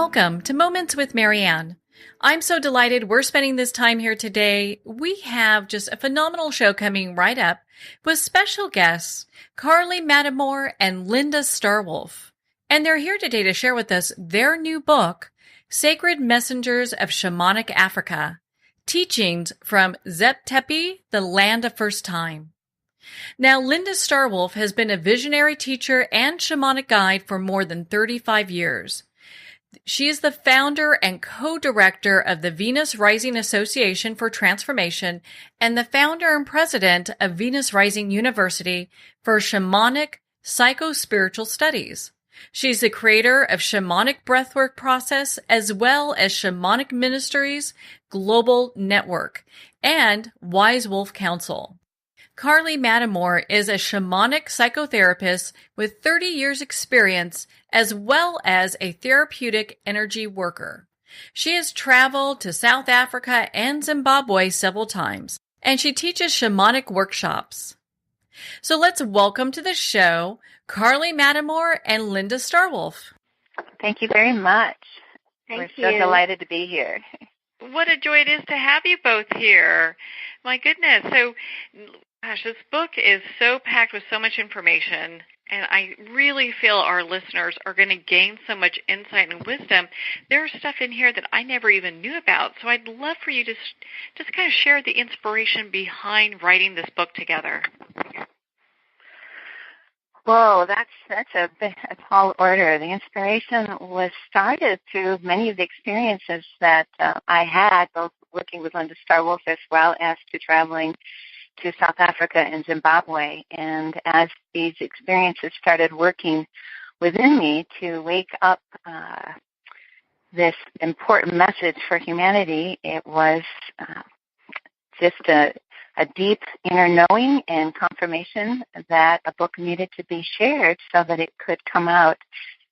welcome to Moments with Marianne. I'm so delighted we're spending this time here today. We have just a phenomenal show coming right up with special guests, Carley Mattimore and Linda Starwolf. And they're here today to share with us their new book, Sacred Messengers of Shamanic-Africa, Teachings from Zep Tepi, the Land of First Time. Now, Linda Starwolf has been a visionary teacher and shamanic guide for more than 35 years. She is the founder and co-director of the Venus Rising Association for Transformation and the founder and president of Venus Rising University for Shamanic Psycho-Spiritual Studies. She's the creator of Shamanic Breathwork Process as well as Shamanic Ministries Global Network and Wise Wolf Council. Carley Mattimore is a shamanic psychotherapist with 30 years experience as well as a therapeutic energy worker. She has traveled to South Africa and Zimbabwe several times, and she teaches shamanic workshops. So let's welcome to the show Carley Mattimore and Linda Starwolf. Thank you very much. We're so delighted to be here. What a joy it is to have you both here. My goodness. So, gosh, this book is so packed with so much information, and I really feel our listeners are going to gain so much insight and wisdom. There's stuff in here that I never even knew about, so I'd love for you to just kind of share the inspiration behind writing this book together. Whoa, that's a tall order. The inspiration was started through many of the experiences that I had, both working with Linda Starwolf as well as to traveling to South Africa and Zimbabwe. And as these experiences started working within me to wake up this important message for humanity, it was just a deep inner knowing and confirmation that a book needed to be shared so that it could come out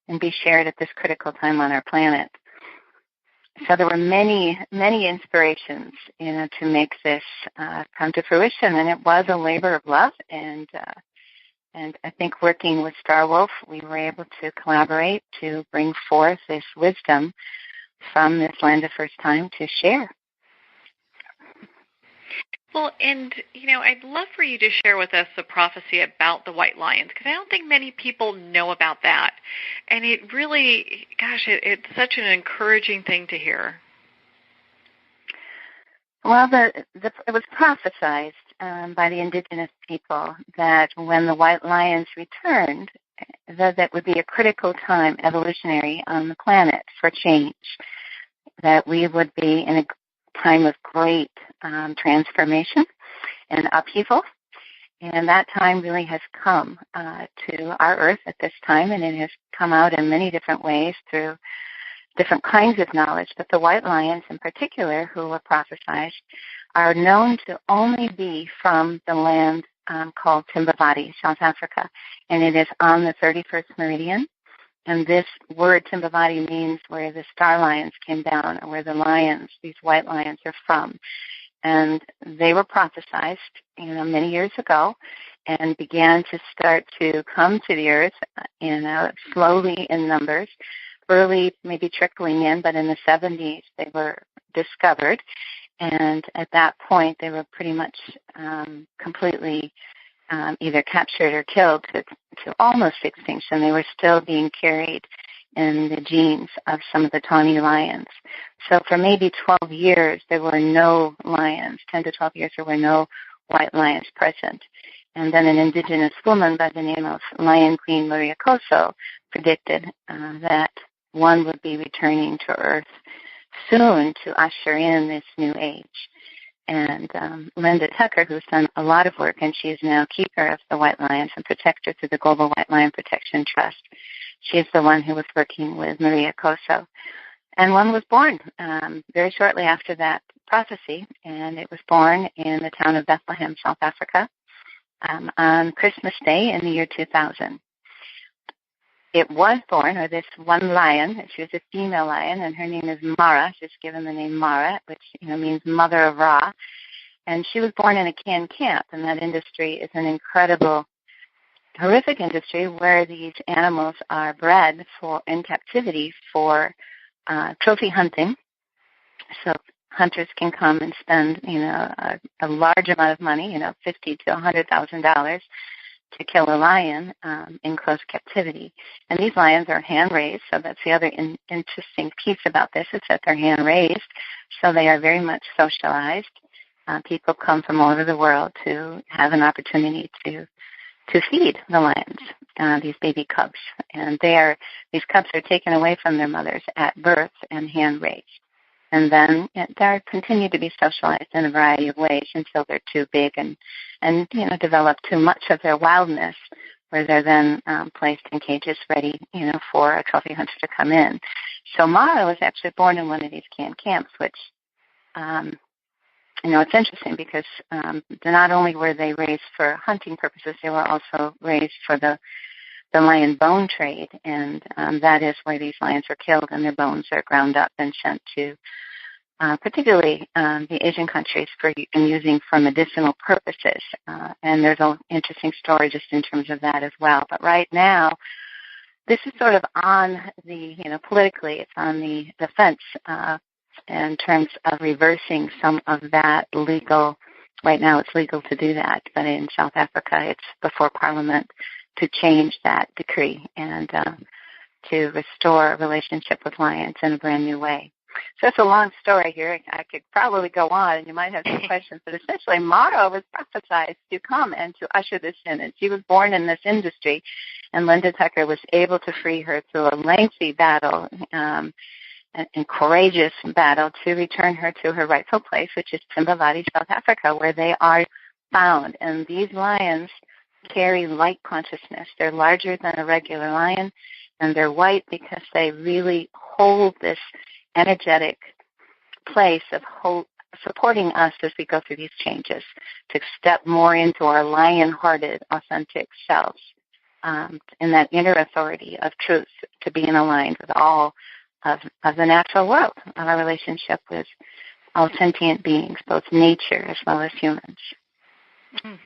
and be shared at this critical time on our planet. So there were many, many inspirations, to make this come to fruition, and it was a labor of love. And I think working with Starwolf, we were able to collaborate to bring forth this wisdom from this land of first time to share. Well, and, I'd love for you to share with us the prophecy about the white lions, because I don't think many people know about that. And it really, it's such an encouraging thing to hear. Well, it was prophesized by the indigenous people that when the white lions returned, that would be a critical time evolutionary on the planet for change, that we would be in a time of great transformation and upheaval. And that time really has come to our Earth at this time, and it has come out in many different ways through different kinds of knowledge. But the white lions in particular, who were prophesied, are known to only be from the land called Timbavati, South Africa, and it is on the 31st meridian. And this word Timbavati means where the star lions came down, or where the lions, these white lions, are from. And they were prophesized, many years ago, and began to start to come to the earth, slowly in numbers, early maybe trickling in, but in the 70s they were discovered. And at that point they were pretty much completely either captured or killed to almost extinction. They were still being carried in the genes of some of the tawny lions. So for maybe 12 years, there were no lions. 10 to 12 years, there were no white lions present. And then an indigenous woman by the name of Lion Queen Maria Koso predicted that one would be returning to Earth soon to usher in this new age. And Linda Tucker, who's done a lot of work, and she is now keeper of the white lions and protector through the Global White Lion Protection Trust. She is the one who was working with Maria Koso. And one was born very shortly after that prophecy, and it was born in the town of Bethlehem, South Africa, on Christmas Day in the year 2000. It was born, or this one lion, she was a female lion, and her name is Mara. She's given the name Mara, which means mother of Ra. And she was born in a can camp, and that industry is an incredible, horrific industry where these animals are bred in captivity for trophy hunting. So hunters can come and spend, a large amount of money, $50,000 to $100,000 to kill a lion in close captivity. And these lions are hand-raised, so that's the other interesting piece about this, is that they're hand-raised, so they are very much socialized. People come from all over the world to have an opportunity to feed the lions, these baby cubs. And these cubs are taken away from their mothers at birth and hand-raised. And then they continue to be socialized in a variety of ways until they're too big and develop too much of their wildness, where they're then placed in cages ready, for a trophy hunter to come in. So Mara was actually born in one of these canned camps, which, it's interesting because not only were they raised for hunting purposes, they were also raised for the lion bone trade, and that is where these lions are killed and their bones are ground up and sent to particularly the Asian countries for using for medicinal purposes. And there's an interesting story just in terms of that as well. But right now, this is sort of on the, politically, it's on the fence in terms of reversing some of that legal. Right now it's legal to do that, but in South Africa it's before Parliament to change that decree and to restore a relationship with lions in a brand new way. So it's a long story here. I could probably go on, and you might have some questions, but essentially Mara was prophesied to come and to usher this in. And she was born in this industry, and Linda Tucker was able to free her through a lengthy battle and courageous battle to return her to her rightful place, which is Timbavati, South Africa, where they are found. And these lions carry light consciousness. They're larger than a regular lion, and they're white because they really hold this energetic place of supporting us as we go through these changes, to step more into our lion-hearted, authentic selves, in that inner authority of truth, to be in aligned with all of the natural world, of our relationship with all sentient beings, both nature as well as humans. Mm.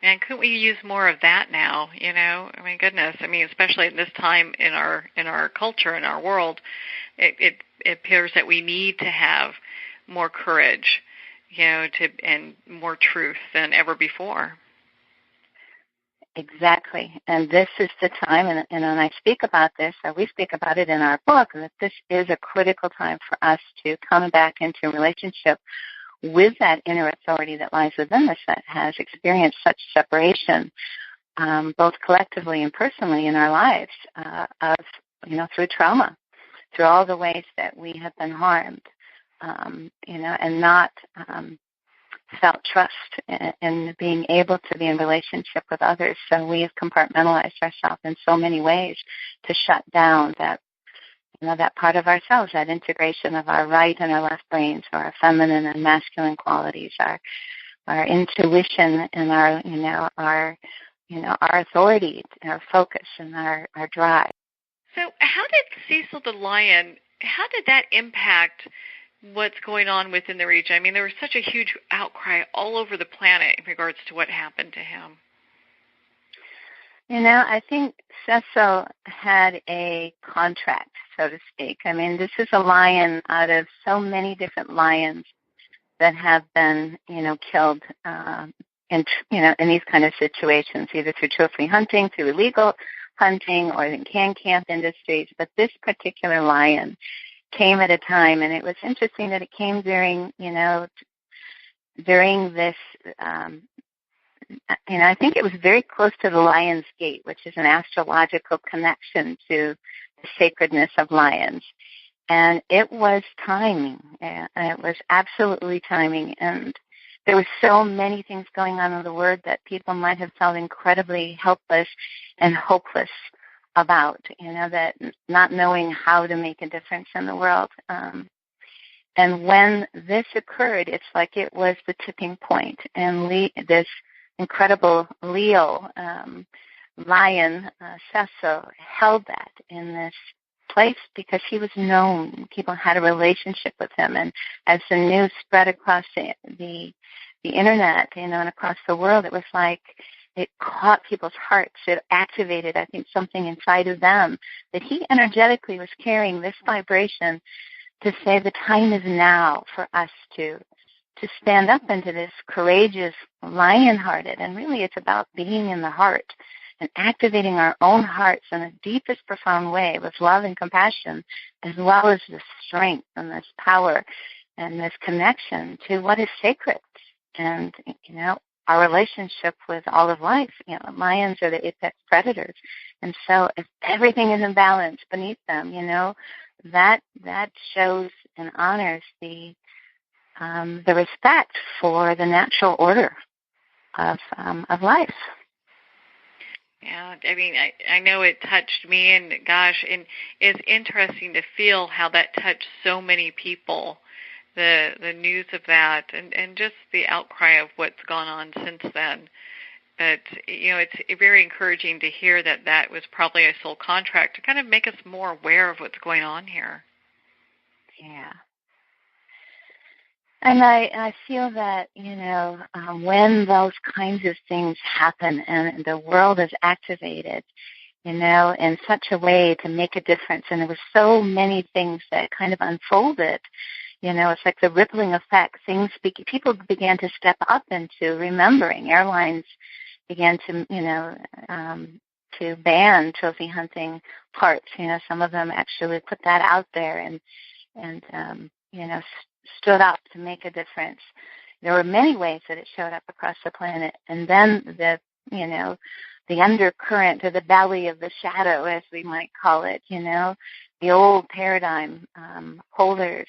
And couldn't we use more of that now? I mean, goodness. I mean, especially at this time in our culture, in our world, it appears that we need to have more courage, and more truth than ever before. Exactly. And this is the time, and when I speak about this, or we speak about it in our book, that this is a critical time for us to come back into a relationship with that inner authority that lies within us, that has experienced such separation, both collectively and personally in our lives, through trauma, through all the ways that we have been harmed, and not felt trust in being able to be in relationship with others. So we have compartmentalized ourselves in so many ways to shut down that part of ourselves, that integration of our right and our left brains, or our feminine and masculine qualities, our intuition and our authority, our focus and our drive. So how did Cecil the Lion, how did that impact what's going on within the region? I mean, there was such a huge outcry all over the planet in regards to what happened to him. I think Cecil had a contract, so to speak. I mean, this is a lion out of so many different lions that have been, killed in these kind of situations, either through trophy hunting, through illegal hunting, or in can camp industries. But this particular lion came at a time, and it was interesting that it came during this. I think it was very close to the Lion's Gate, which is an astrological connection to the sacredness of lions. And it was timing. It was absolutely timing. And there were so many things going on in the world that people might have felt incredibly helpless and hopeless about, that not knowing how to make a difference in the world. And when this occurred, it's like it was the tipping point. And this incredible Leo lion, Cecil, held that in this place because he was known. People had a relationship with him. And as the news spread across the internet, and across the world, it was like it caught people's hearts. It activated, I think, something inside of them that he energetically was carrying this vibration to say the time is now for us to stand up into this courageous, lion-hearted, and really it's about being in the heart and activating our own hearts in the deepest, profound way with love and compassion, as well as the strength and this power and this connection to what is sacred. And, our relationship with all of life, lions are the apex predators. And so if everything is in balance beneath them, that shows and honors the respect for the natural order of life. Yeah, I mean, I know it touched me, and gosh, and it's interesting to feel how that touched so many people, the news of that, and just the outcry of what's gone on since then. But, it's very encouraging to hear that was probably a soul contract to kind of make us more aware of what's going on here. Yeah. And I feel that, when those kinds of things happen and the world is activated, in such a way to make a difference, and there were so many things that kind of unfolded, it's like the rippling effect. People began to step up into remembering. Airlines began to, to ban trophy hunting parts. Some of them actually put that out there and stood up to make a difference. There were many ways that it showed up across the planet. And then the undercurrent or the belly of the shadow, as we might call it, the old paradigm holders,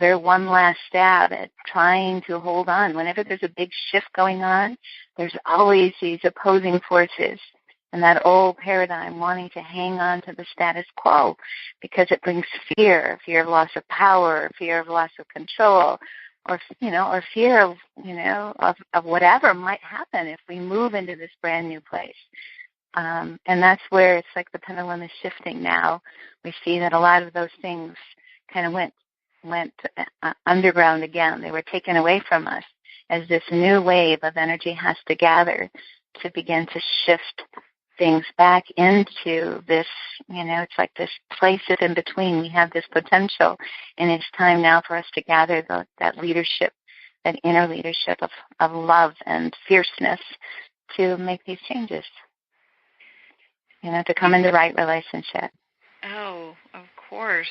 their one last stab at trying to hold on. Whenever there's a big shift going on, there's always these opposing forces. And that old paradigm wanting to hang on to the status quo because it brings fear of loss of power, fear of loss of control, or fear of whatever might happen if we move into this brand new place. And that's where it's like the pendulum is shifting now. We see that a lot of those things kind of went underground again. They were taken away from us as this new wave of energy has to gather to begin to shift things back into this, it's like this place of in between. We have this potential, and it's time now for us to gather that leadership, that inner leadership of love and fierceness to make these changes, to come into right relationship. Oh, of course.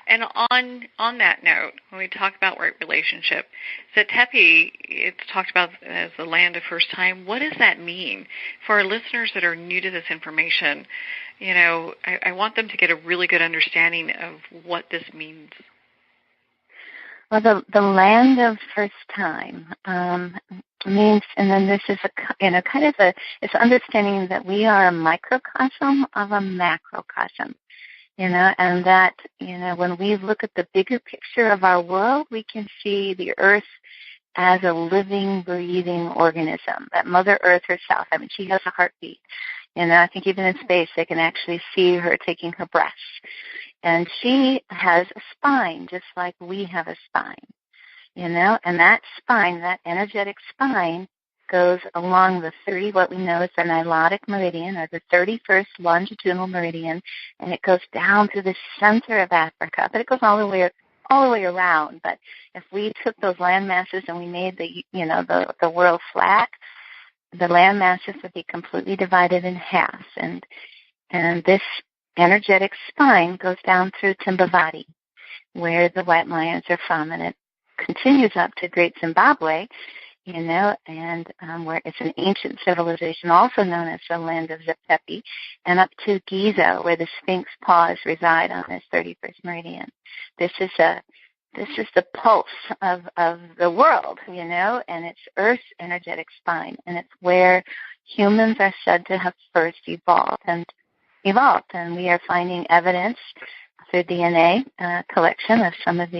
And on that note, when we talk about right relationship, Tepe, it's talked about as the land of first time. What does that mean for our listeners that are new to this information? I want them to get a really good understanding of what this means. Well, the land of first time means, and then this is it's understanding that we are a microcosm of a macrocosm. And that, when we look at the bigger picture of our world, we can see the earth as a living, breathing organism, that Mother Earth herself. I mean, she has a heartbeat. I think even in space, they can actually see her taking her breaths. And she has a spine, just like we have a spine, and that spine, that energetic spine, goes along what we know is the Nilotic meridian, or the 31st longitudinal meridian, and it goes down through the center of Africa, but it goes all the way around. But if we took those land masses and we made the world flat, the land masses would be completely divided in half, and this energetic spine goes down through Timbavati, where the white lions are from, and it continues up to Great Zimbabwe, and where it's an ancient civilization, also known as the land of Tepe, and up to Giza, where the Sphinx paws reside on this 31st meridian. This is the pulse of the world, and it's Earth's energetic spine, and it's where humans are said to have first evolved, and we are finding evidence through DNA collection of some of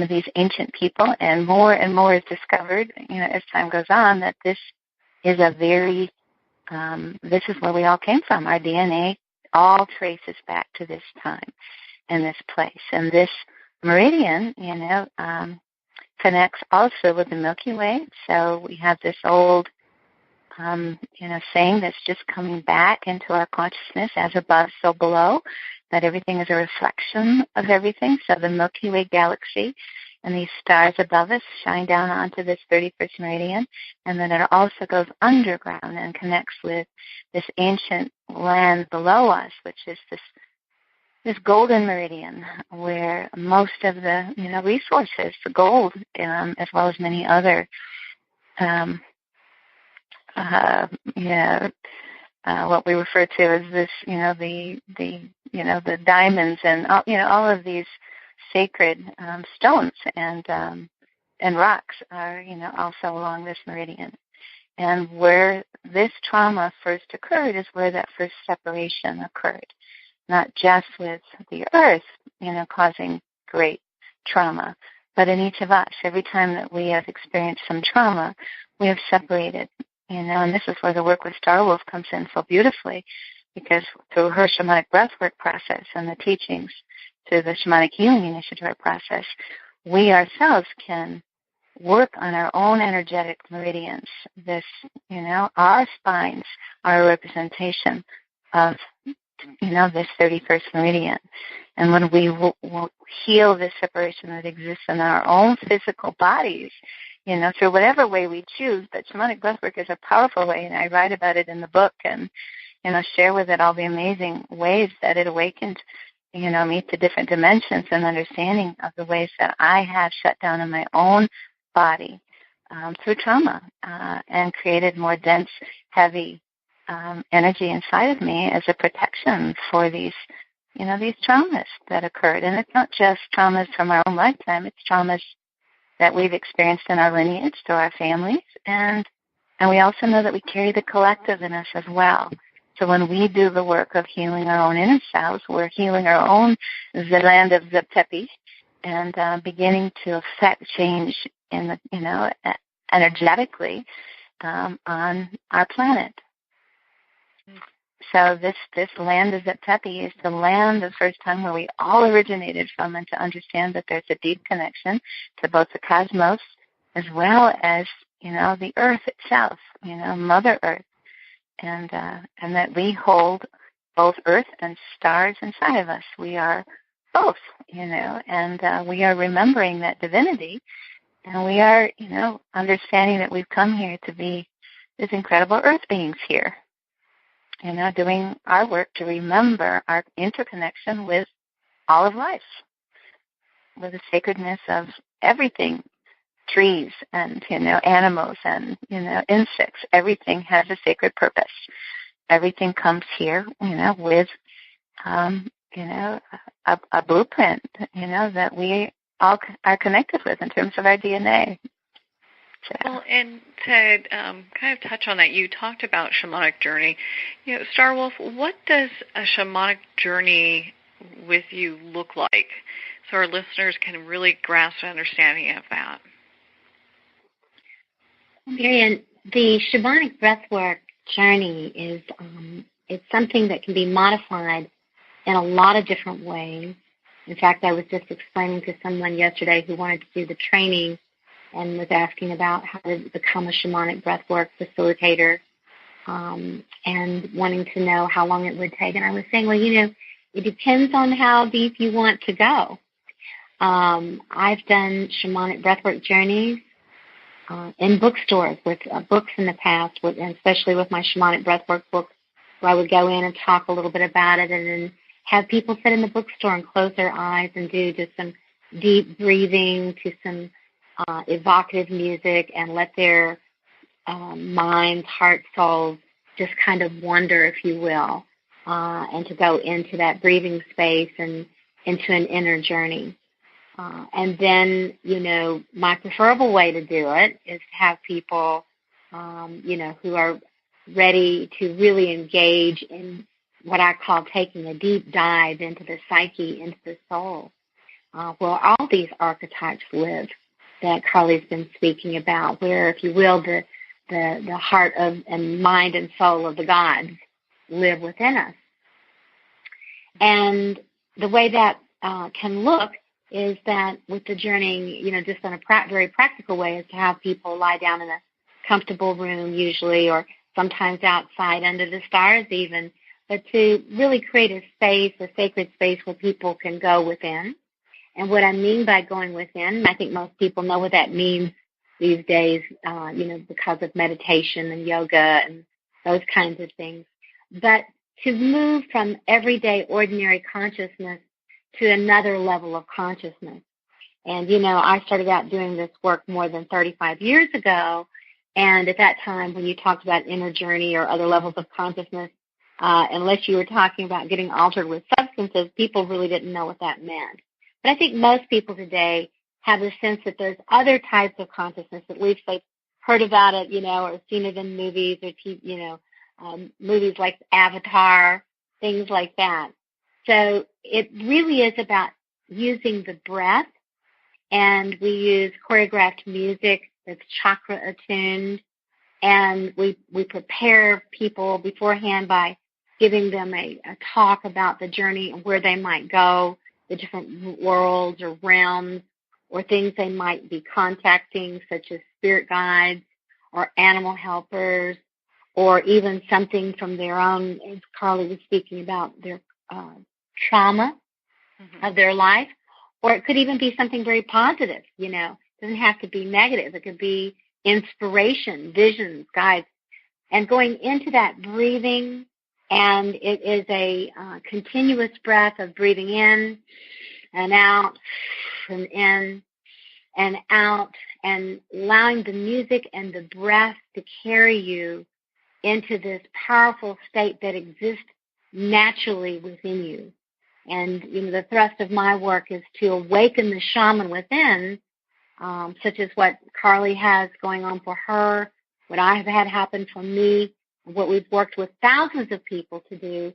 these ancient people, and more is discovered, as time goes on, that this is this is where we all came from. Our DNA all traces back to this time and this place. And this meridian, connects also with the Milky Way. So we have this old saying this, just coming back into our consciousness as above, so below, that everything is a reflection of everything. So the Milky Way galaxy and these stars above us shine down onto this 31st meridian, and then it also goes underground and connects with this ancient land below us, which is this golden meridian, where most of the resources, the gold, as well as many other what we refer to as this, the diamonds and all of these sacred stones and rocks are also along this meridian. And where this trauma first occurred is where that first separation occurred, not just with the earth, causing great trauma, but in each of us. Every time that we have experienced some trauma, we have separated. And this is where the work with Star Wolf comes in so beautifully, because through her shamanic breathwork process and the teachings through the shamanic healing initiative process, we ourselves can work on our own energetic meridians. This, our spines are a representation of, this 31st meridian. And when we heal this separation that exists in our own physical bodies, through whatever way we choose, but shamanic breathwork is a powerful way, and I write about it in the book and, share with it all the amazing ways that it awakened, me to different dimensions and understanding of the ways that I have shut down in my own body through trauma and created more dense, heavy energy inside of me as a protection for these traumas that occurred. And it's not just traumas from our own lifetime, it's traumas that we've experienced in our lineage through our families, and we also know that we carry the collective in us as well. So when we do the work of healing our own inner selves, we're healing our own land of Zeptepi and beginning to affect change in the, energetically on our planet. So this land of Zeptepi is the land the first time where we all originated from, and to understand that there's a deep connection to both the cosmos as well as, the earth itself, Mother Earth, and that we hold both earth and stars inside of us. We are both, and we are remembering that divinity, and we are, understanding that we've come here to be these incredible earth beings here. Doing our work to remember our interconnection with all of life, with the sacredness of everything, trees and, animals and, insects. Everything has a sacred purpose. Everything comes here, with, a blueprint, that we all are connected with in terms of our DNA. Well, and to kind of touch on that, you talked about shamanic journey. Star Wolf, what does a shamanic journey with you look like, so our listeners can really grasp an understanding of that? Marianne, the shamanic breathwork journey is it's something that can be modified in a lot of different ways. In fact, I was just explaining to someone yesterday who wanted to do the training and was asking about how to become a shamanic breathwork facilitator and wanting to know how long it would take. And I was saying, well, it depends on how deep you want to go. I've done shamanic breathwork journeys in bookstores with books in the past, and especially with my shamanic breathwork books, where I would go in and talk a little bit about it and then have people sit in the bookstore and close their eyes and do just some deep breathing to some evocative music and let their minds, heart, souls just kind of wander, if you will, and to go into that breathing space and into an inner journey. And then, my preferable way to do it is to have people, who are ready to really engage in what I call taking a deep dive into the psyche, into the soul, where all these archetypes live that Carley's been speaking about, where, if you will, the heart of and mind and soul of the gods live within us. And the way that can look is that with the journey, just in a very practical way, is to have people lie down in a comfortable room usually, or sometimes outside under the stars even, but to really create a space, a sacred space where people can go within. And what I mean by going within, I think most people know what that means these days, because of meditation and yoga and those kinds of things. But to move from everyday, ordinary consciousness to another level of consciousness. And, I started out doing this work more than 35 years ago. And at that time, when you talked about inner journey or other levels of consciousness, unless you were talking about getting altered with substances, people really didn't know what that meant. But I think most people today have a sense that there's other types of consciousness, at least they've heard about it, or seen it in movies or, movies like Avatar, things like that. So it really is about using the breath, and we use choreographed music that's chakra attuned, and we prepare people beforehand by giving them a talk about the journey and where they might go, the different worlds or realms or things they might be contacting, such as spirit guides or animal helpers, or even something from their own, as Carley was speaking about, their trauma of their life. Or it could even be something very positive, It doesn't have to be negative. It could be inspiration, visions, guides. And going into that breathing, and it is a continuous breath of breathing in and out and in and out, and allowing the music and the breath to carry you into this powerful state that exists naturally within you. And, the thrust of my work is to awaken the shaman within, such as what Carley has going on for her, what I have had happen for me, what we've worked with thousands of people to do,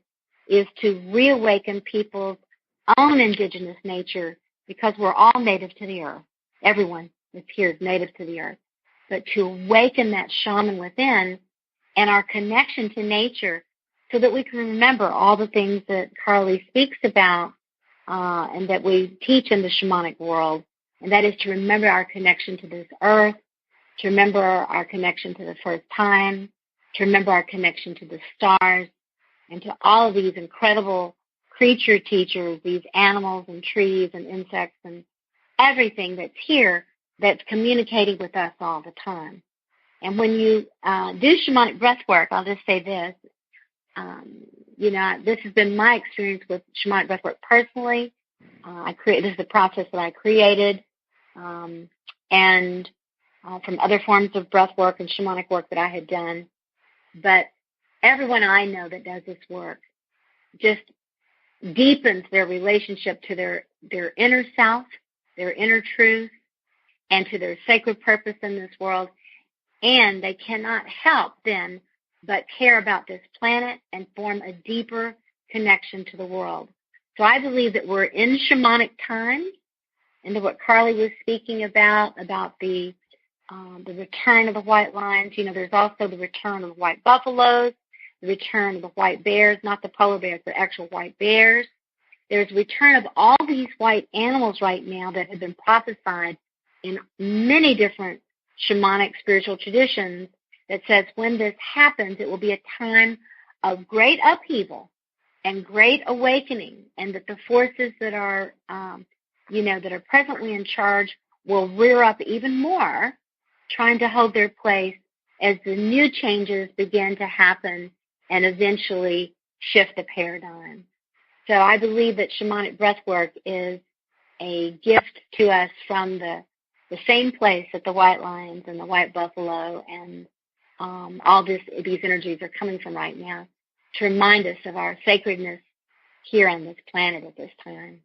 is to reawaken people's own indigenous nature, because we're all native to the earth. Everyone that's here is native to the earth. But to awaken that shaman within and our connection to nature, so that we can remember all the things that Carley speaks about and that we teach in the shamanic world, and that is to remember our connection to this earth, to remember our connection to the first time, to remember our connection to the stars, and to all of these incredible creature teachers, these animals and trees and insects and everything that's here that's communicating with us all the time. And when you do shamanic breath work, I'll just say this, this has been my experience with shamanic breath work personally. This is the process that I created, and from other forms of breath work and shamanic work that I had done. But everyone I know that does this work just deepens their relationship to their inner self, their inner truth, and to their sacred purpose in this world. And they cannot help then but care about this planet and form a deeper connection to the world. So I believe that we're in shamanic times, and what Carley was speaking about the return of the white lions. There's also the return of the white buffaloes, the return of the white bears, not the polar bears, but actual white bears. There's a return of all these white animals right now that have been prophesied in many different shamanic spiritual traditions, that says when this happens, it will be a time of great upheaval and great awakening, and that the forces that are, that are presently in charge will rear up even more, trying to hold their place as the new changes begin to happen and eventually shift the paradigm. So I believe that shamanic breathwork is a gift to us from the same place that the white lions and the white buffalo and all these energies are coming from right now, to remind us of our sacredness here on this planet at this time.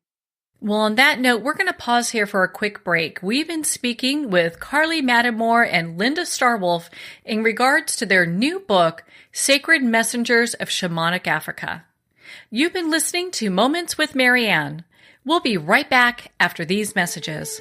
Well, on that note, we're going to pause here for a quick break. We've been speaking with Carley Mattimore and Linda Starwolf in regards to their new book, Sacred Messengers of Shamanic Africa. You've been listening to Moments with Marianne. We'll be right back after these messages.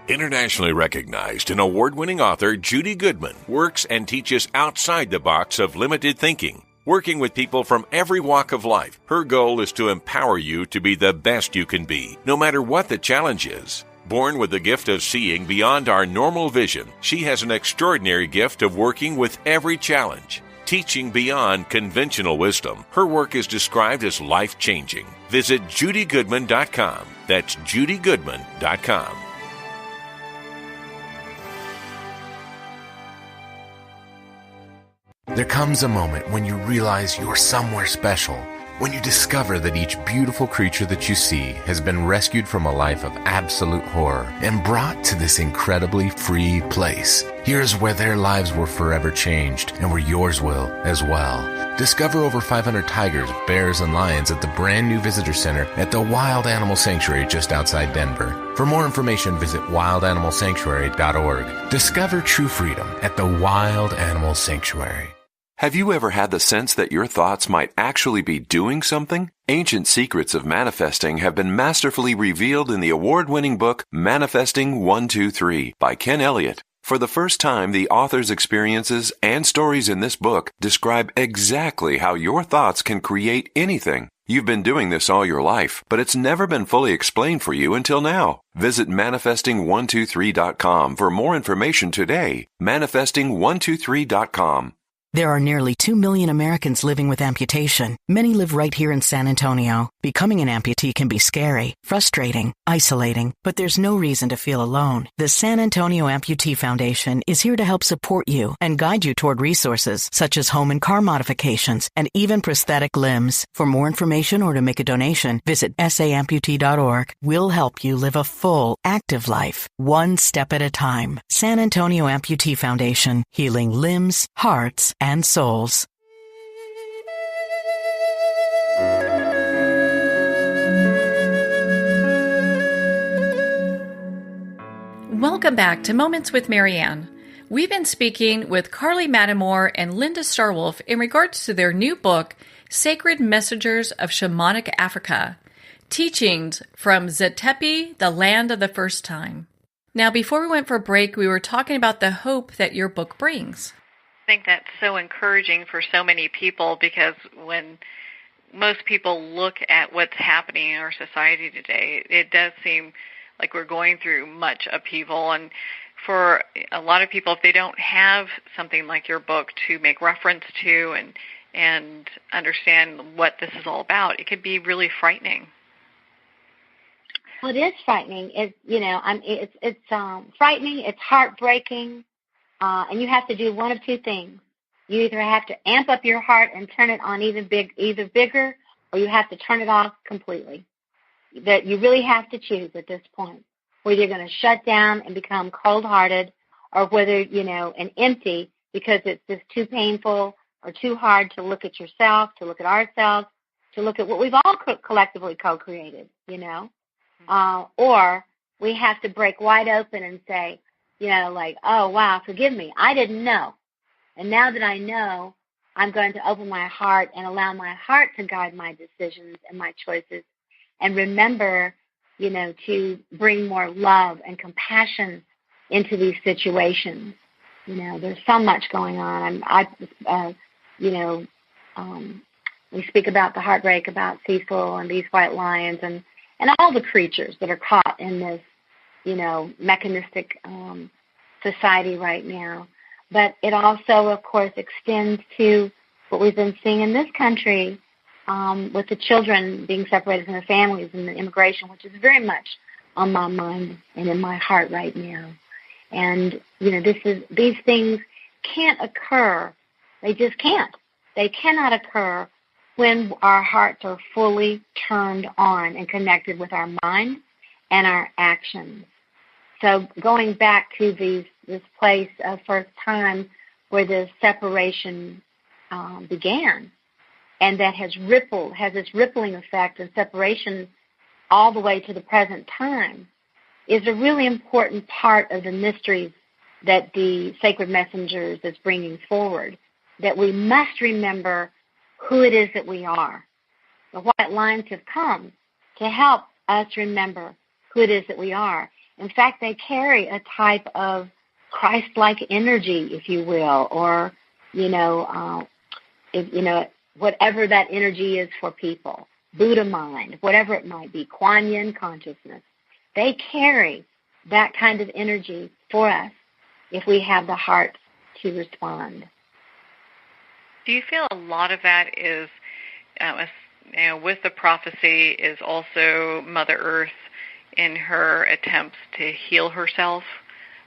Internationally recognized and award-winning author Judy Goodman works and teaches outside the box of limited thinking. Working with people from every walk of life, her goal is to empower you to be the best you can be, no matter what the challenge is. Born with the gift of seeing beyond our normal vision, she has an extraordinary gift of working with every challenge. Teaching beyond conventional wisdom, her work is described as life-changing. Visit judygoodman.com. That's judygoodman.com. There comes a moment when you realize you're somewhere special. When you discover that each beautiful creature that you see has been rescued from a life of absolute horror and brought to this incredibly free place. Here's where their lives were forever changed and where yours will as well. Discover over 500 tigers, bears, and lions at the brand new visitor center at the Wild Animal Sanctuary just outside Denver. For more information, visit wildanimalsanctuary.org. Discover true freedom at the Wild Animal Sanctuary. Have you ever had the sense that your thoughts might actually be doing something? Ancient secrets of manifesting have been masterfully revealed in the award-winning book Manifesting 123 by Ken Elliott. For the first time, the author's experiences and stories in this book describe exactly how your thoughts can create anything. You've been doing this all your life, but it's never been fully explained for you until now. Visit manifesting123.com for more information today. Manifesting123.com. There are nearly 2 million Americans living with amputation. Many live right here in San Antonio. Becoming an amputee can be scary, frustrating, isolating, but there's no reason to feel alone. The San Antonio Amputee Foundation is here to help support you and guide you toward resources such as home and car modifications and even prosthetic limbs. For more information or to make a donation, visit saamputee.org. We'll help you live a full, active life, one step at a time. San Antonio Amputee Foundation, healing limbs, hearts, and souls. Welcome back to Moments with Marianne. We've been speaking with Carley Mattimore and Linda Starwolf in regards to their new book, Sacred Messengers of Shamanic Africa, Teachings from Zetepi, the Land of the First Time. Now, before we went for a break, we were talking about the hope that your book brings. I think that's so encouraging for so many people, because when most people look at what's happening in our society today, it does seem like we're going through much upheaval. And for a lot of people, if they don't have something like your book to make reference to and understand what this is all about, it can be really frightening. Well, it is frightening. It's frightening. It's heartbreaking. And you have to do one of two things. You either have to amp up your heart and turn it on either bigger, or you have to turn it off completely. That you really have to choose at this point, whether you're going to shut down and become cold-hearted, or whether, and empty because it's just too painful or too hard to look at yourself, to look at ourselves, to look at what we've all collectively co-created, or we have to break wide open and say, oh, wow, forgive me. I didn't know. And now that I know, I'm going to open my heart and allow my heart to guide my decisions and my choices, and remember, to bring more love and compassion into these situations. There's so much going on. We speak about the heartbreak about Cecil and these white lions and all the creatures that are caught in this, mechanistic society right now. But it also, of course, extends to what we've been seeing in this country with the children being separated from their families and the immigration, which is very much on my mind and in my heart right now. And, these things can't occur. They just can't. They cannot occur when our hearts are fully turned on and connected with our mind and our actions. So going back to this place of first time where the separation began, and that has this rippling effect and separation all the way to the present time, is a really important part of the mysteries that the Sacred Messengers is bringing forward, that we must remember who it is that we are. The white lines have come to help us remember who it is that we are. In fact, they carry a type of Christ-like energy, if you will, or, whatever that energy is for people, Buddha mind, whatever it might be, Kuan Yin consciousness, they carry that kind of energy for us if we have the heart to respond. Do you feel a lot of that is, with the prophecy, is also Mother Earth in her attempts to heal herself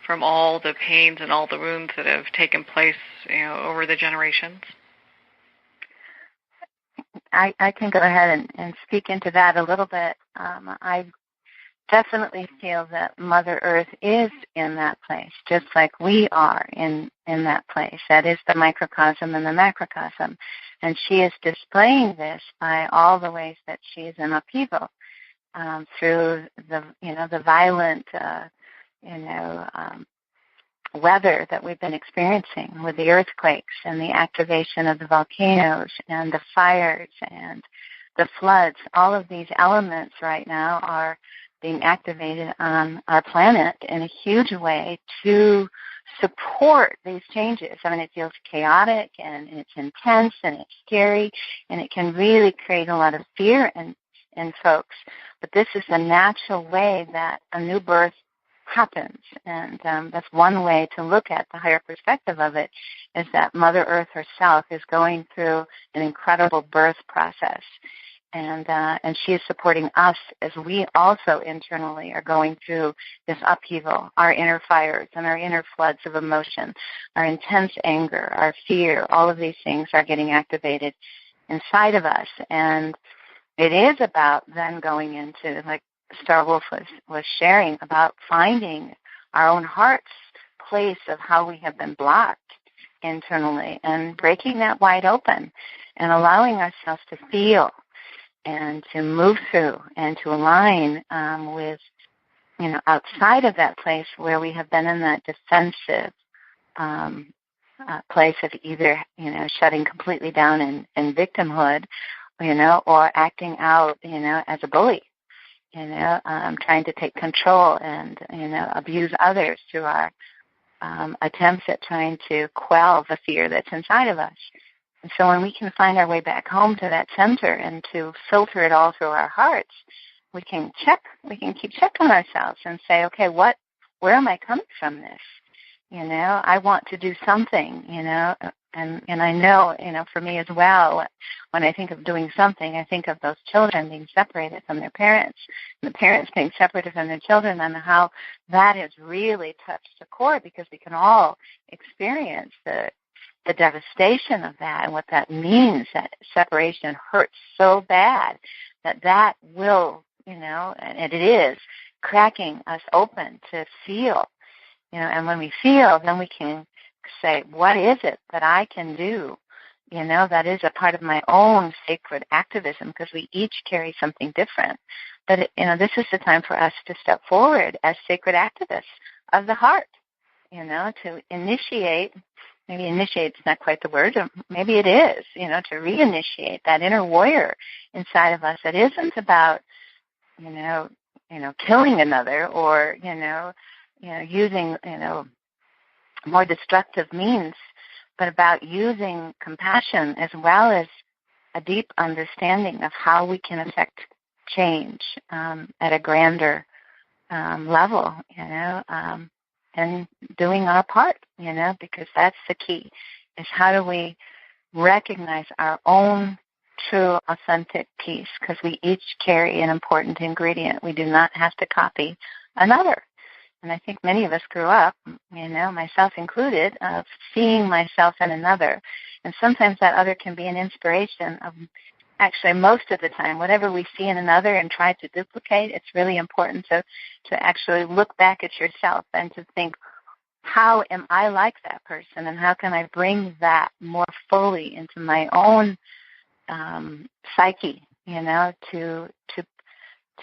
from all the pains and all the wounds that have taken place, over the generations? I can go ahead and speak into that a little bit. I definitely feel that Mother Earth is in that place, just like we are in that place. That is the microcosm and the macrocosm. And she is displaying this by all the ways that she is in upheaval, through the violent, weather that we've been experiencing with the earthquakes and the activation of the volcanoes and the fires and the floods. All of these elements right now are being activated on our planet in a huge way to support these changes. I mean, it feels chaotic and it's intense and it's scary and it can really create a lot of fear in folks. But this is the natural way that a new birth happens, and that's one way to look at the higher perspective of it, is that Mother Earth herself is going through an incredible birth process, and she is supporting us as we also internally are going through this upheaval, our inner fires and our inner floods of emotion, our intense anger, our fear. All of these things are getting activated inside of us, and it is about then going into, like Star Wolf was sharing, about finding our own heart's place of how we have been blocked internally and breaking that wide open and allowing ourselves to feel and to move through and to align with, outside of that place where we have been in that defensive place of either, shutting completely down in victimhood, or acting out, as a bully. Trying to take control and, abuse others through our attempts at trying to quell the fear that's inside of us. And so when we can find our way back home to that center and to filter it all through our hearts, we can keep check on ourselves and say, okay, where am I coming from this? I want to do something, and I know, for me as well, when I think of doing something, I think of those children being separated from their parents, and the parents being separated from their children, and how that has really touched the core, because we can all experience the devastation of that and what that means. That separation hurts so bad that will, and it is cracking us open to feel. And when we feel, then we can say, what is it that I can do? That is a part of my own sacred activism, because we each carry something different. But, this is the time for us to step forward as sacred activists of the heart, to initiate. Maybe initiate's not quite the word, or maybe it is, to reinitiate that inner warrior inside of us that isn't about, killing another or, using, more destructive means, but about using compassion as well as a deep understanding of how we can affect change at a grander level, and doing our part, because that's the key, is how do we recognize our own true, authentic peace, because we each carry an important ingredient. We do not have to copy another. And I think many of us grew up, myself included, of seeing myself in another. And sometimes that other can be an inspiration of, actually most of the time, whatever we see in another and try to duplicate, it's really important to actually look back at yourself and to think, how am I like that person? And how can I bring that more fully into my own psyche,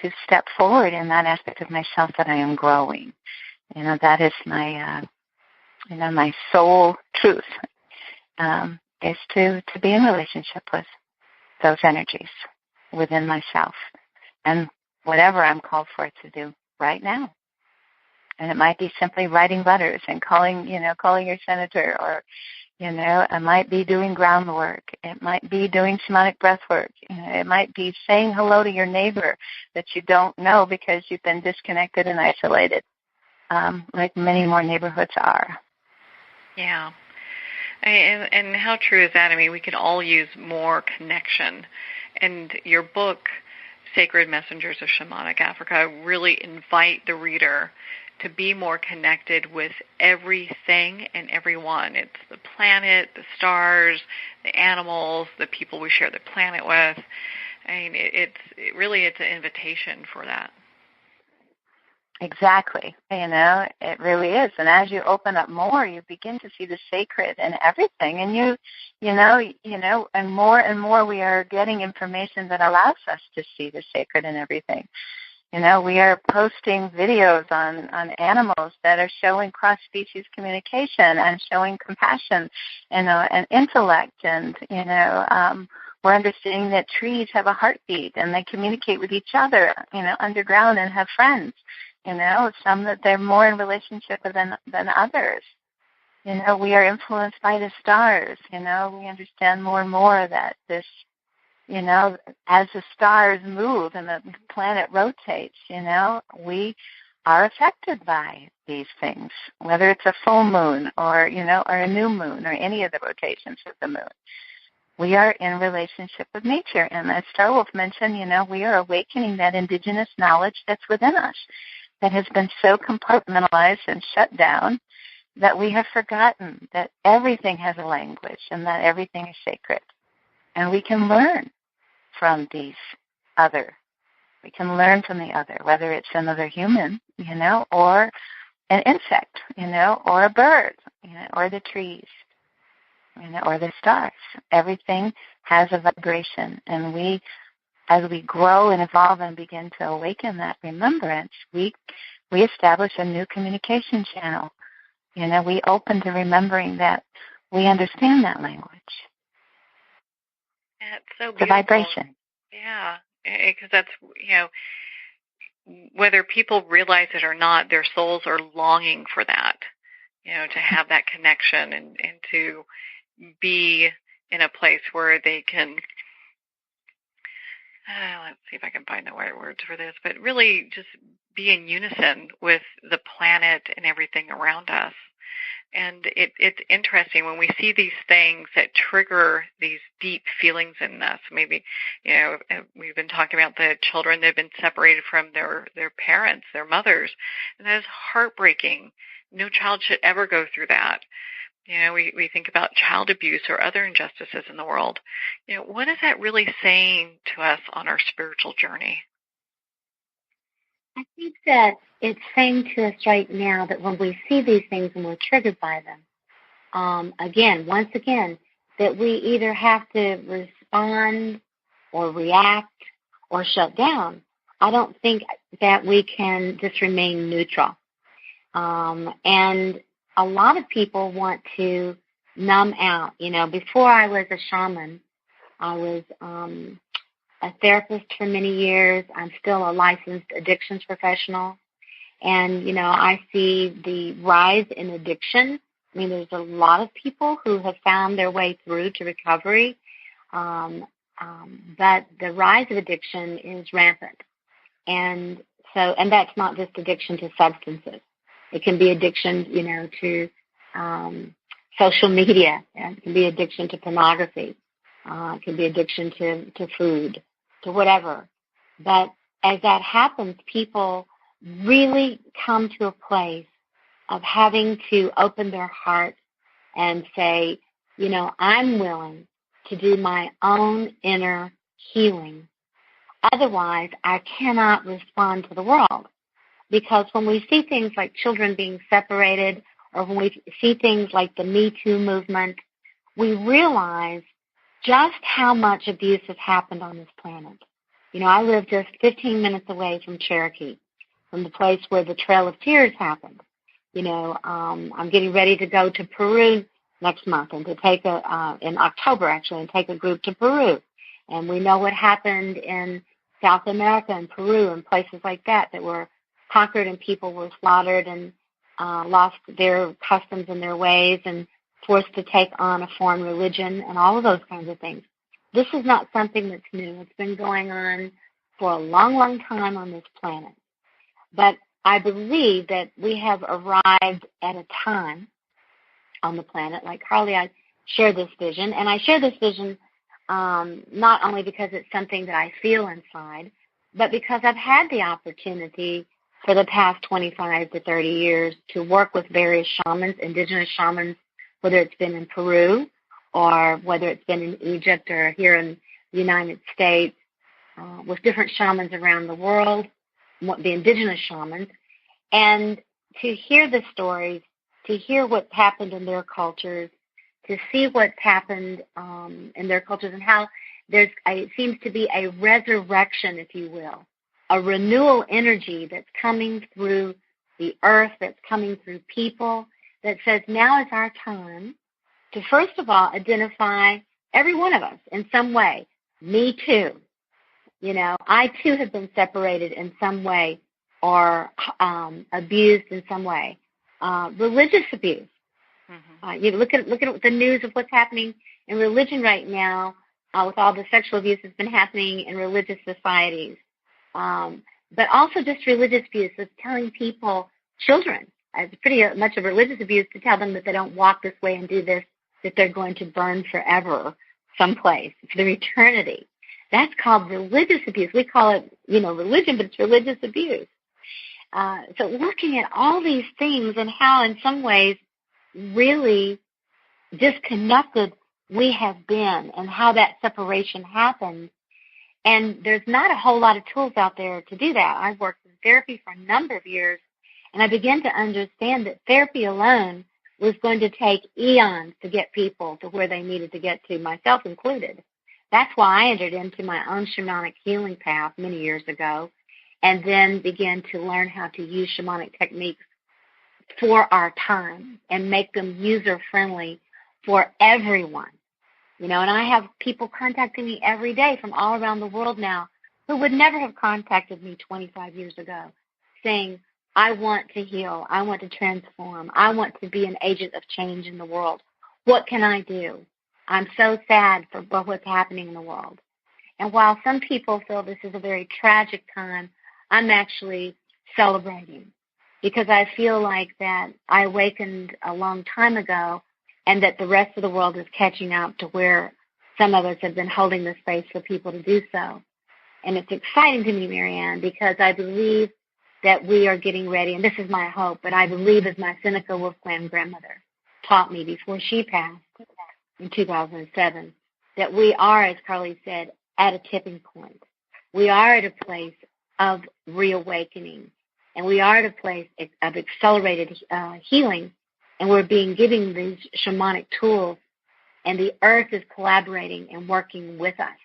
to step forward in that aspect of myself that I am growing. That is my, my soul truth, is to be in relationship with those energies within myself and whatever I'm called for to do right now. And it might be simply writing letters and calling your senator, or, It might be doing groundwork. It might be doing shamanic breath work. It might be saying hello to your neighbor that you don't know because you've been disconnected and isolated, like many more neighborhoods are. Yeah. And how true is that? I mean, we can all use more connection. And your book, Sacred Messengers of Shamanic Africa, really invite the reader to be more connected with everything and everyone. It's the planet, the stars, the animals, the people we share the planet with. I mean, it's an invitation for that. Exactly. It really is. And as you open up more, you begin to see the sacred in everything. And and more we are getting information that allows us to see the sacred in everything. We are posting videos on animals that are showing cross-species communication and showing compassion, and intellect. And, we're understanding that trees have a heartbeat and they communicate with each other, underground, and have friends. Some that they're more in relationship with than others. We are influenced by the stars. We understand more and more that this, as the stars move and the planet rotates, we are affected by these things, whether it's a full moon or a new moon or any of the rotations of the moon. We are in relationship with nature. And as Starwolf mentioned, we are awakening that indigenous knowledge that's within us that has been so compartmentalized and shut down that we have forgotten that everything has a language and that everything is sacred. And we can learn from these other. We can learn from the other, whether it's another human, or an insect, or a bird, or the trees, or the stars. Everything has a vibration, and we, as we grow and evolve and begin to awaken that remembrance, we establish a new communication channel. We open to remembering that we understand that language. That's so beautiful. The vibration. Yeah, because that's, whether people realize it or not, their souls are longing for that, to have that connection and to be in a place where they can, let's see if I can find the right words for this, but really just be in unison with the planet and everything around us. And it's interesting when we see these things that trigger these deep feelings in us. Maybe, we've been talking about the children that have been separated from their parents, their mothers, and that is heartbreaking. No child should ever go through that. We think about child abuse or other injustices in the world. What is that really saying to us on our spiritual journey? I think that it's saying to us right now that when we see these things and we're triggered by them, once again, that we either have to respond or react or shut down. I don't think that we can just remain neutral. And a lot of people want to numb out. Before I was a shaman, I was a therapist for many years. I'm still a licensed addictions professional. And, I see the rise in addiction. I mean, there's a lot of people who have found their way through to recovery. But the rise of addiction is rampant. And that's not just addiction to substances. It can be addiction, to social media. It can be addiction to pornography. It can be addiction to food, to whatever. But as that happens, people really come to a place of having to open their heart and say, I'm willing to do my own inner healing. Otherwise, I cannot respond to the world. Because when we see things like children being separated, or when we see things like the Me Too movement, we realize just how much abuse has happened on this planet. I live just 15 minutes away from Cherokee, from the place where the Trail of Tears happened. I'm getting ready to go to Peru next month and to take in October, actually, and take a group to Peru. And we know what happened in South America and Peru and places like that were conquered and people were slaughtered and lost their customs and their ways and forced to take on a foreign religion and all of those kinds of things. This is not something that's new. It's been going on for a long, long time on this planet. But I believe that we have arrived at a time on the planet. Like Carly, I share this vision, and I share this vision not only because it's something that I feel inside, but because I've had the opportunity for the past 25 to 30 years to work with various shamans, indigenous shamans, whether it's been in Peru or whether it's been in Egypt or here in the United States, with different shamans around the world, the indigenous shamans, and to hear the stories, to hear what's happened in their cultures, to see what's happened in their cultures and how it seems to be a resurrection, if you will, a renewal energy that's coming through the earth, that's coming through people, that says now is our time to, first of all, identify every one of us in some way. Me too. You know, I too have been separated in some way or abused in some way. Religious abuse. Mm-hmm. You look at the news of what's happening in religion right now with all the sexual abuse that's been happening in religious societies. But also just religious abuse of telling people, children, it's pretty much a religious abuse to tell them that they don't walk this way and do this, that they're going to burn forever someplace for their eternity. That's called religious abuse. We call it, religion, but it's religious abuse. So looking at all these things and how in some ways really disconnected we have been and how that separation happened. And there's not a whole lot of tools out there to do that. I've worked in therapy for a number of years, and I began to understand that therapy alone was going to take eons to get people to where they needed to get to, myself included. That's why I entered into my own shamanic healing path many years ago, and then began to learn how to use shamanic techniques for our time and make them user-friendly for everyone. And I have people contacting me every day from all around the world now who would never have contacted me 25 years ago, saying, I want to heal, I want to transform, I want to be an agent of change in the world. What can I do? I'm so sad for what's happening in the world. And while some people feel this is a very tragic time, I'm actually celebrating because I feel like that I awakened a long time ago and that the rest of the world is catching up to where some of us have been holding the space for people to do so. And it's exciting to me, Marianne, because I believe that we are getting ready, and this is my hope, but I believe as my Seneca Wolf Clan grandmother taught me before she passed in 2007, that we are, as Carly said, at a tipping point. We are at a place of reawakening, and we are at a place of accelerated healing, and we're being given these shamanic tools, and the earth is collaborating and working with us.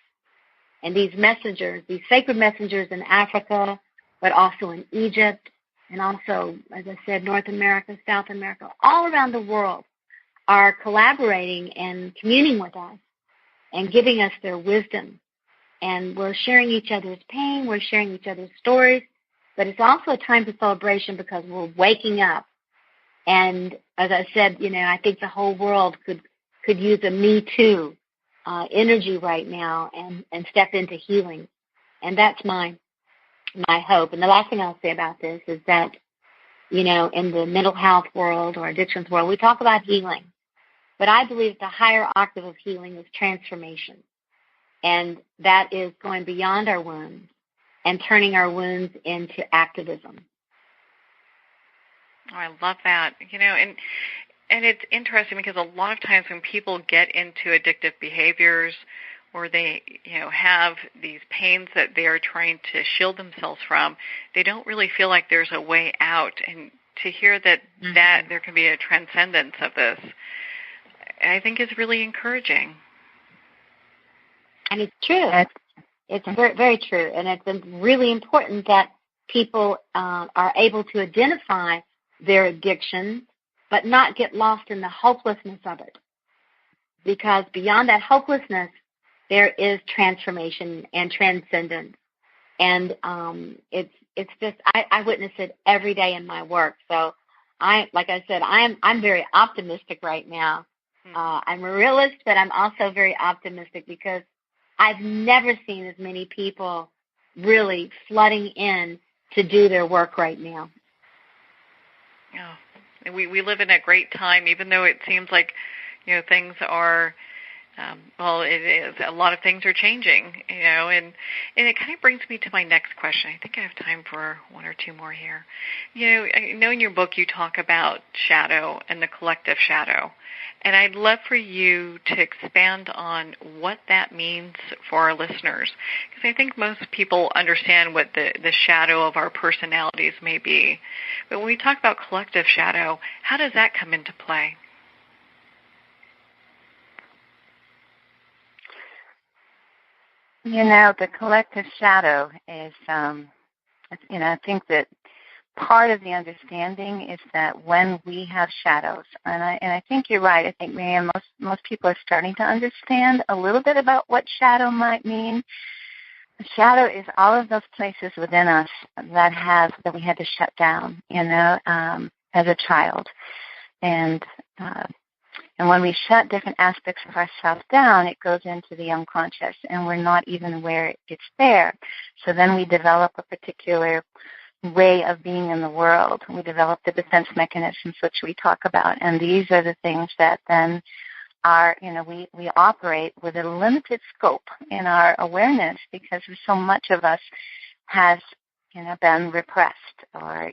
And these messengers, these sacred messengers in Africa, but also in Egypt, and also, as I said, North America, South America, all around the world are collaborating and communing with us and giving us their wisdom. And we're sharing each other's pain, we're sharing each other's stories, but it's also a time for celebration because we're waking up. And as I said, I think the whole world could use a Me Too energy right now and step into healing. And that's my hope. And the last thing I'll say about this is that, in the mental health world or addictions world, we talk about healing. But I believe the higher octave of healing is transformation. And that is going beyond our wounds and turning our wounds into activism. Oh, I love that. And it's interesting because a lot of times when people get into addictive behaviors or they, have these pains that they are trying to shield themselves from, they don't really feel like there's a way out. And to hear that there can be a transcendence of this, I think is really encouraging. And it's true. It's very, very true. And it's really important that people are able to identify their addiction, but not get lost in the hopelessness of it. Because beyond that hopelessness, there is transformation and transcendence. And it's just, I witness it every day in my work. So like I said, I'm very optimistic right now I'm a realist, but I'm also very optimistic because I've never seen as many people really flooding in to do their work right now. Yeah, we live in a great time, even though it seems like, things are, it is. A lot of things are changing, and it kind of brings me to my next question. I think I have time for one or two more here. I know in your book you talk about shadow and the collective shadow, and I'd love for you to expand on what that means for our listeners, because I think most people understand what the shadow of our personalities may be. But when we talk about collective shadow, how does that come into play? The collective shadow is, I think that part of the understanding is that when we have shadows, and I think you're right. I think, Marianne, most people are starting to understand a little bit about what shadow might mean. A shadow is all of those places within us that we had to shut down, as a child, and when we shut different aspects of ourselves down, it goes into the unconscious, and we're not even aware it's there. So then we develop a particular way of being in the world. We develop the defense mechanisms which we talk about, and these are the things that then are, we operate with a limited scope in our awareness because so much of us has been repressed or,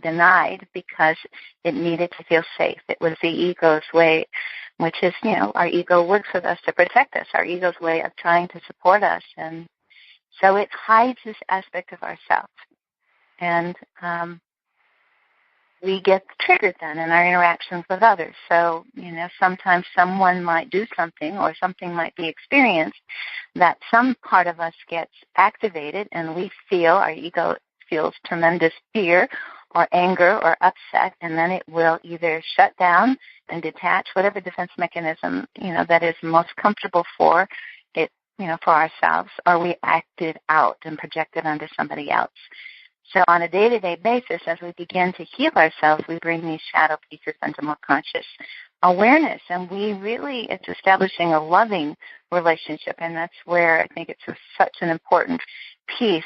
denied because it needed to feel safe. It was the ego's way, which is, our ego works with us to protect us, our ego's way of trying to support us. And so it hides this aspect of ourselves. And we get triggered then in our interactions with others. So, sometimes someone might do something or something might be experienced that some part of us gets activated and our ego feels tremendous fear or anger or upset, and then it will either shut down and detach whatever defense mechanism, that is most comfortable for it, for ourselves, or we act it out and project it onto somebody else. So on a day-to-day basis, as we begin to heal ourselves, we bring these shadow pieces into more conscious awareness. And it's establishing a loving relationship. And that's where I think it's such an important piece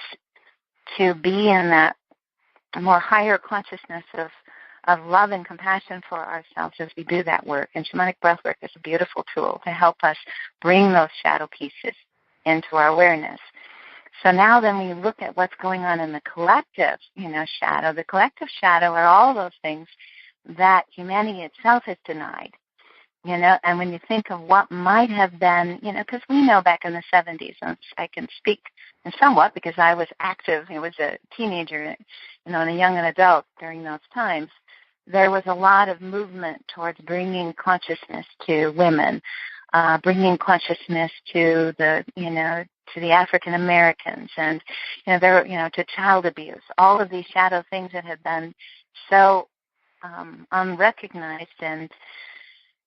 to be in that more higher consciousness of love and compassion for ourselves as we do that work. And shamanic breathwork is a beautiful tool to help us bring those shadow pieces into our awareness. So now then we look at what's going on in the collective, shadow. The collective shadow are all those things that humanity itself has denied, and when you think of what might have been, because we know back in the 70s, and I can speak somewhat because I was active, I was a teenager, and a young adult during those times, there was a lot of movement towards bringing consciousness to women, bringing consciousness to the African Americans, and to child abuse, all of these shadow things that have been so unrecognized and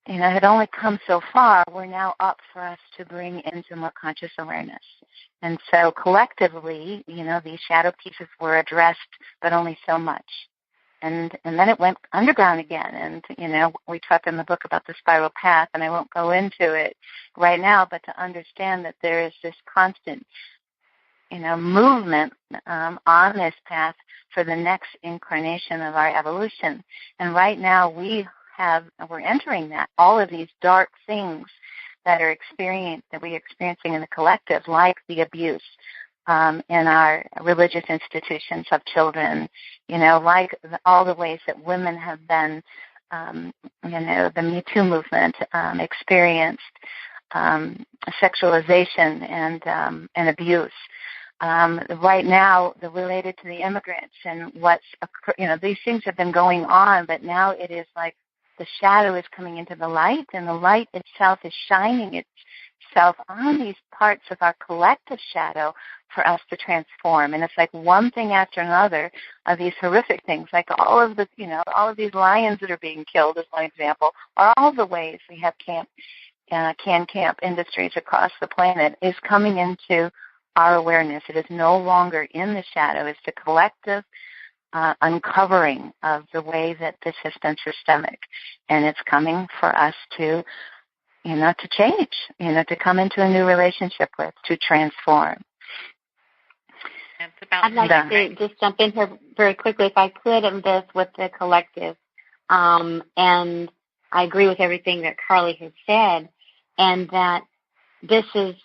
had only come so far, were now up for us to bring into more conscious awareness. And so collectively, these shadow pieces were addressed, but only so much. And then it went underground again. And, we talk in the book about the spiral path, and I won't go into it right now, but to understand that there is this constant, movement on this path for the next incarnation of our evolution. And right now we're entering that, all of these dark things that we're experiencing in the collective, like the abuse in our religious institutions of children, like all the ways that women have been, the Me Too movement experienced sexualization and abuse. Right now, related to the immigrants and these things have been going on, but now it is like the shadow is coming into the light, and the light itself is shining itself on these parts of our collective shadow for us to transform. And it's like one thing after another of these horrific things, like all of these lions that are being killed, as one example, or all the ways we have camp industries across the planet is coming into our awareness. It is no longer in the shadow. It's the collective uncovering of the way that this has been systemic. And it's coming for us to to change, to come into a new relationship with, to transform. I'd like to just jump in here very quickly, if I could, on this with the collective. And I agree with everything that Carley has said, and that this is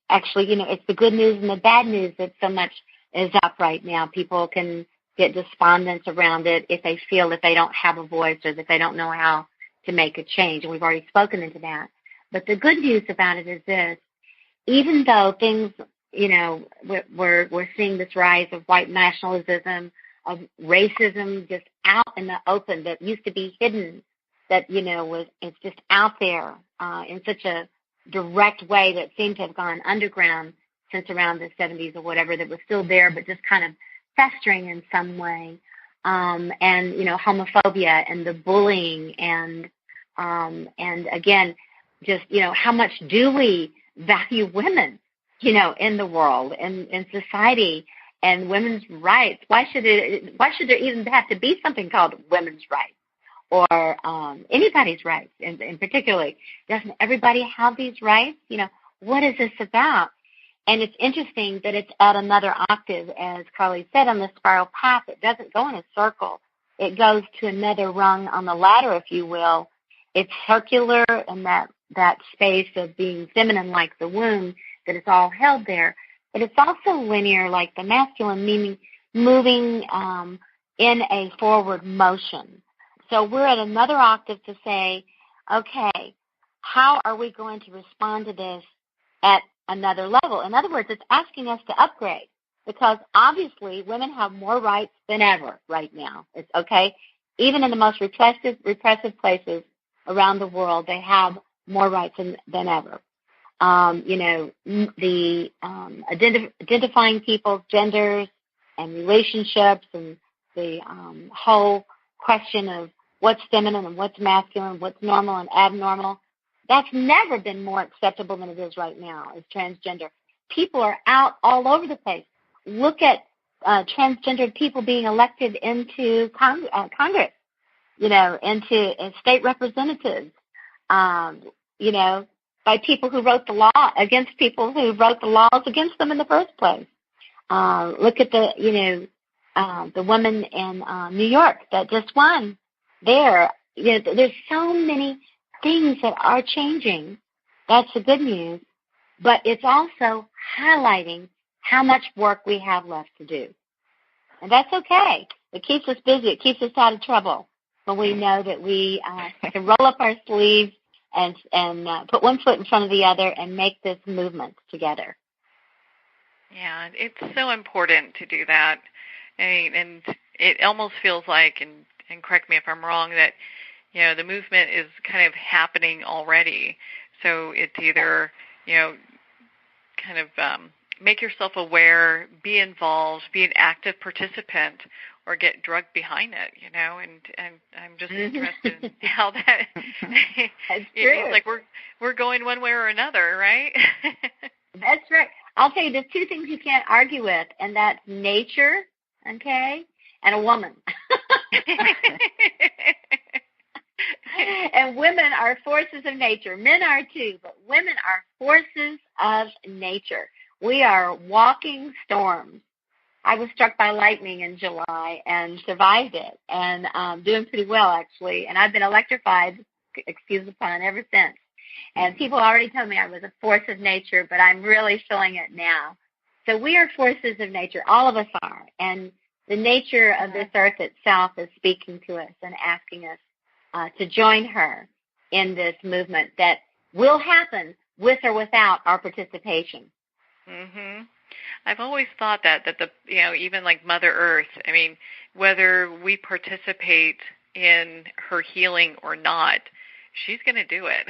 actually, it's the good news and the bad news that so much is up right now. People can get despondence around it if they feel that they don't have a voice or that they don't know how to make a change, and we've already spoken into that. But the good news about it is this: even though things, we're seeing this rise of white nationalism, of racism just out in the open that used to be hidden, that, it's just out there in such a direct way that seemed to have gone underground since around the 70s or whatever, that was still there but just kind of festering in some way. And, homophobia and the bullying and again, just, how much do we value women, in the world and in society and women's rights? Why should there even have to be something called women's rights or anybody's rights? And particularly, doesn't everybody have these rights? What is this about? And it's interesting that it's at another octave, as Carley said, on the spiral path. It doesn't go in a circle. It goes to another rung on the ladder, if you will. It's circular in that space of being feminine like the womb, that it's all held there. But it's also linear like the masculine, meaning moving in a forward motion. So we're at another octave to say, okay, how are we going to respond to this at another level? In other words, it's asking us to upgrade, because obviously women have more rights than ever right now. It's okay. Even in the most repressive places around the world, they have more rights than ever. Identifying people's genders and relationships and the whole question of what's feminine and what's masculine, what's normal and abnormal, that's never been more acceptable than it is right now as transgender. People are out all over the place. Look at transgendered people being elected into Congress, into state representatives, by people who wrote the law against people who wrote the laws against them in the first place. Look at the woman in New York that just won there. There's so many things that are changing. That's the good news. But it's also highlighting how much work we have left to do. And that's okay. It keeps us busy. It keeps us out of trouble when we know that we can roll up our sleeves and put one foot in front of the other and make this movement together. Yeah, it's so important to do that. And it almost feels like, and correct me if I'm wrong, that, the movement is kind of happening already. So it's either, kind of make yourself aware, be involved, be an active participant, or get drugged behind it, and I'm just interested in how that it's like we're going one way or another, right? That's right. I'll tell you, there's two things you can't argue with, and that's nature, okay, and a woman. And women are forces of nature. Men are too, but women are forces of nature. We are walking storms. I was struck by lightning in July and survived it, and doing pretty well, actually. And I've been electrified, excuse the pun, ever since. And people already told me I was a force of nature, but I'm really feeling it now. So we are forces of nature. All of us are. And the nature of this earth itself is speaking to us and asking us to join her in this movement that will happen with or without our participation. Mm-hmm. I've always thought that the even like Mother Earth, whether we participate in her healing or not, she's going to do it.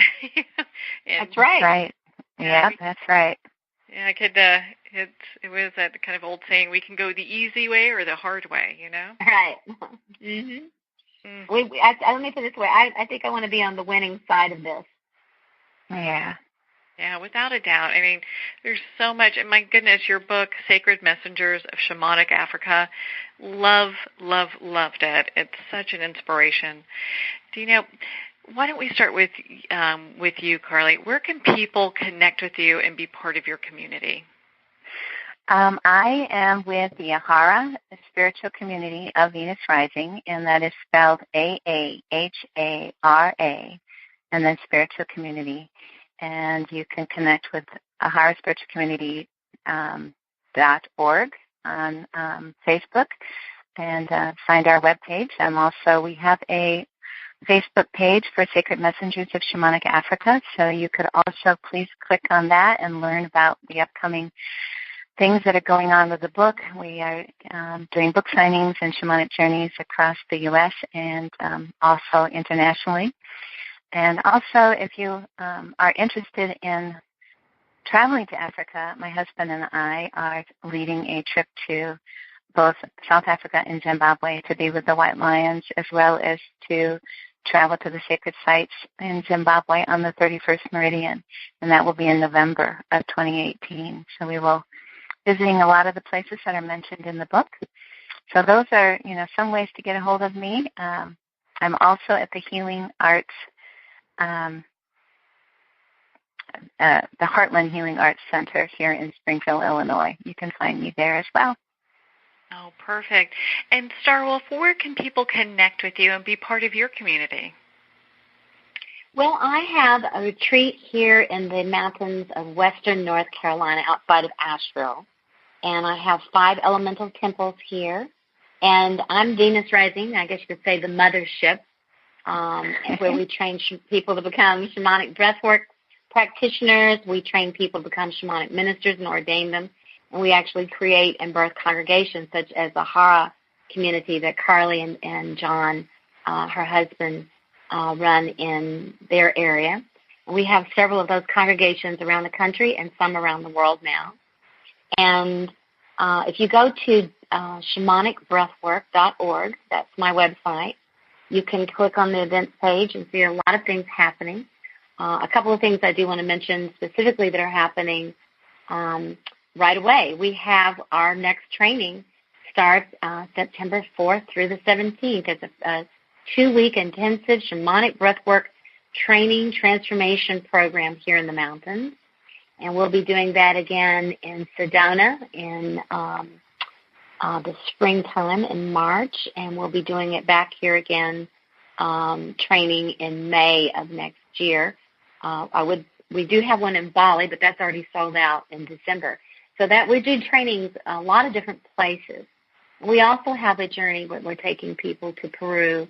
That's right. Right. Yeah, that's right. Yeah, I could. It was that kind of old saying: we can go the easy way or the hard way. Right. Mhm. Let me put it this way. I think I want to be on the winning side of this. Yeah. Yeah, without a doubt. There's so much. And my goodness, your book, Sacred Messengers of Shamanic Africa, loved it. It's such an inspiration. Do you know, why don't we start with you, Carley? Where can people connect with you and be part of your community? I am with the Ahara Spiritual Community of Venus Rising, and that is spelled Ahara, and then Spiritual Community. And you can connect with Ahara Spiritual Community .org on Facebook and find our webpage. And also we have a Facebook page for Sacred Messengers of Shamanic Africa, so you could also please click on that and learn about the upcoming things that are going on with the book. We are doing book signings and shamanic journeys across the U.S. and also internationally. And also, if you are interested in traveling to Africa, my husband and I are leading a trip to both South Africa and Zimbabwe to be with the White Lions, as well as to travel to the sacred sites in Zimbabwe on the 31st meridian, and that will be in November of 2018. So we will visiting a lot of the places that are mentioned in the book. So those are, some ways to get a hold of me. I'm also at the Healing Arts, the Heartland Healing Arts Center here in Springfield, Illinois. You can find me there as well. Oh, perfect. And Starwolf, where can people connect with you and be part of your community? Well, I have a retreat here in the mountains of western North Carolina outside of Asheville, and I have 5 elemental temples here, and I'm Venus Rising, I guess you could say the mothership, where we train people to become shamanic breathwork practitioners. We train people to become shamanic ministers and ordain them, and we actually create and birth congregations such as the Ahara community that Carley and John, her husband, run in their area. And we have several of those congregations around the country and some around the world now. And if you go to shamanic-breathwork.org, that's my website, you can click on the events page and see a lot of things happening. A couple of things I do want to mention specifically that are happening right away. We have our next training start September 4th through the 17th. It's a 2-week intensive shamanic breathwork training transformation program here in the mountains. And we'll be doing that again in Sedona in the springtime in March. And we'll be doing it back here again, training in May of next year. We do have one in Bali, but that's already sold out in December. So that we do trainings a lot of different places. We also have a journey where we're taking people to Peru,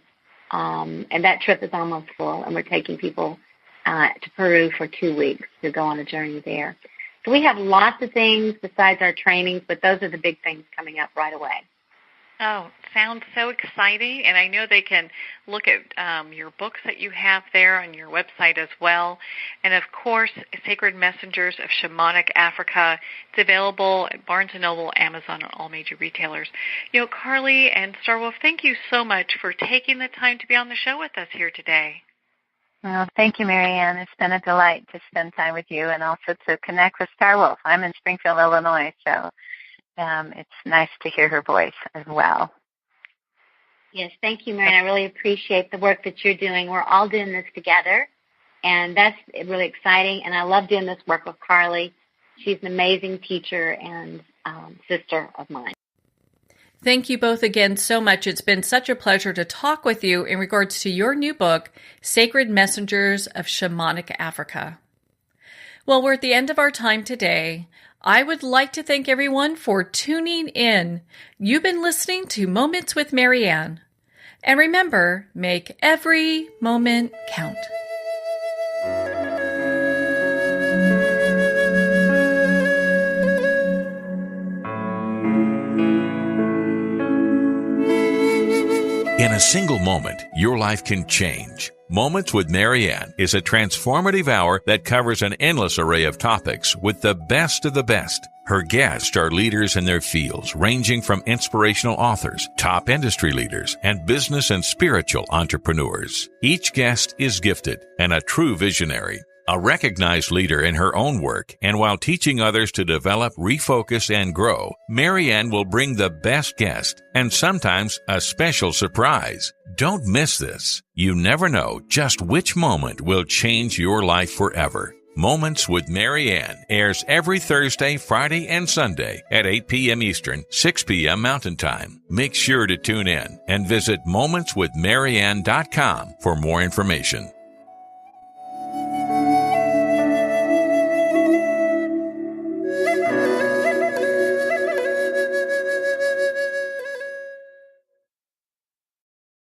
and that trip is almost full, and we're taking people to Peru for 2 weeks to go on a journey there. So we have lots of things besides our trainings, but those are the big things coming up right away. Oh, sounds so exciting, and I know they can look at your books that you have there on your website as well. And, of course, Sacred Messengers of Shamanic Africa. It's available at Barnes & Noble, Amazon, and all major retailers. Carley and Starwolf, thank you so much for taking the time to be on the show with us here today. Well, thank you, Marianne. It's been a delight to spend time with you and also to connect with Starwolf. I'm in Springfield, Illinois, so it's nice to hear her voice as well. Yes, thank you, Marianne. I really appreciate the work that you're doing. We're all doing this together, and that's really exciting. And I love doing this work with Carley. She's an amazing teacher and sister of mine. Thank you both again so much. It's been such a pleasure to talk with you in regards to your new book, Sacred Messengers of Shamanic Africa. Well, we're at the end of our time today. I would like to thank everyone for tuning in. You've been listening to Moments with Marianne. And remember, make every moment count. In a single moment, your life can change. Moments with Marianne is a transformative hour that covers an endless array of topics with the best of the best. Her guests are leaders in their fields, ranging from inspirational authors, top industry leaders, and business and spiritual entrepreneurs. Each guest is gifted and a true visionary. A recognized leader in her own work, and while teaching others to develop, refocus, and grow, Marianne will bring the best guest and sometimes a special surprise. Don't miss this. You never know just which moment will change your life forever. Moments with Marianne airs every Thursday, Friday, and Sunday at 8 p.m. Eastern, 6 p.m. Mountain Time. Make sure to tune in and visit momentswithmarianne.com for more information.